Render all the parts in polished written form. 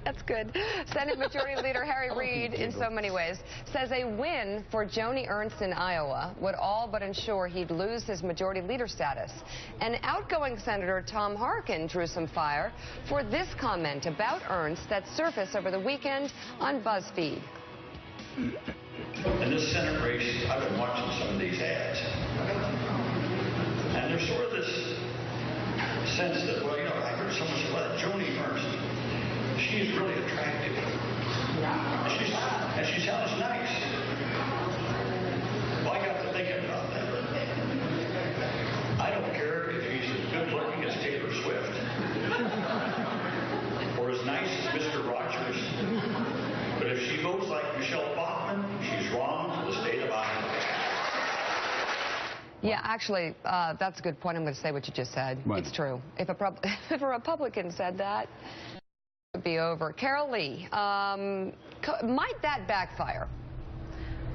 That's good. Senate Majority Leader Harry Reid, in so many ways, says a win for Joni Ernst in Iowa would all but ensure he'd lose his majority leader status. And outgoing Senator Tom Harkin drew some fire for this comment about Ernst that surfaced over the weekend on BuzzFeed. In this Senate race, I've been watching some of these ads, and there's sort of this sense that, well, I heard someone say, well, Joni Ernst, she's really attractive. And she sounds nice. Well, I got to thinking about that. I don't care if he's as good looking as Taylor Swift or as nice as Mr. Rogers. But if she votes like Michelle Bachmann, she's wrong for the state of Iowa. Yeah, actually, that's a good point. I'm going to say what you just said. Right. It's true. If a Republican said that, it would be over. Carol Lee, might that backfire?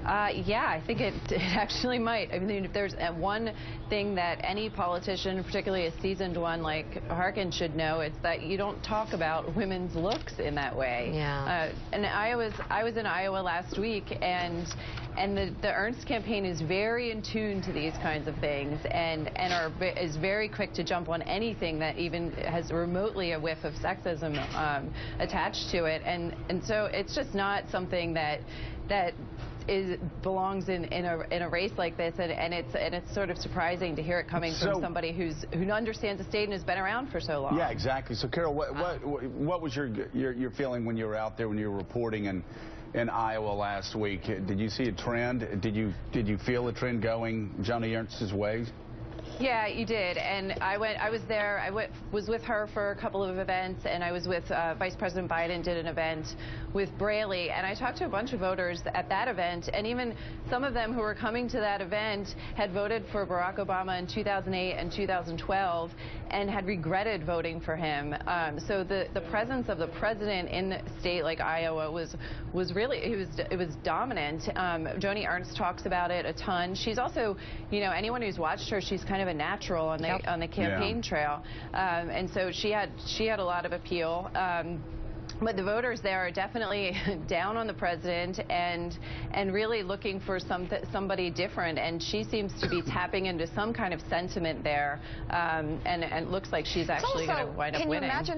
Yeah, I think it actually might. I mean, if there's one thing that any politician, particularly a seasoned one like Harkin, should know, it's that you don't talk about women's looks in that way. Yeah. And I was in Iowa last week, and the Ernst campaign is very in tune to these kinds of things, and is very quick to jump on anything that even has remotely a whiff of sexism attached to it, and so it's just not something that belongs in a race like this, and it's sort of surprising to hear it coming from somebody who understands the state and has been around for so long. Yeah, exactly. So, Carol, what was your feeling when you were out there, when you were reporting in Iowa last week? Did you see a trend? Did you feel a trend going Joni Ernst's way? Yeah, you did, and I was there. I was with her for a couple of events, and I was with Vice President Biden did an event with Braley, and I talked to a bunch of voters at that event, and even some of them who were coming to that event had voted for Barack Obama in 2008 and 2012 and had regretted voting for him. So the presence of the president in a state like Iowa was really, it was dominant. Joni Ernst talks about it a ton. She's also, anyone who's watched her, she's kind of a natural on the campaign trail, and so she had a lot of appeal. But the voters there are definitely down on the president and really looking for somebody different, and she seems to be tapping into some kind of sentiment there, and it looks like she's actually going to wind up winning. Can you imagine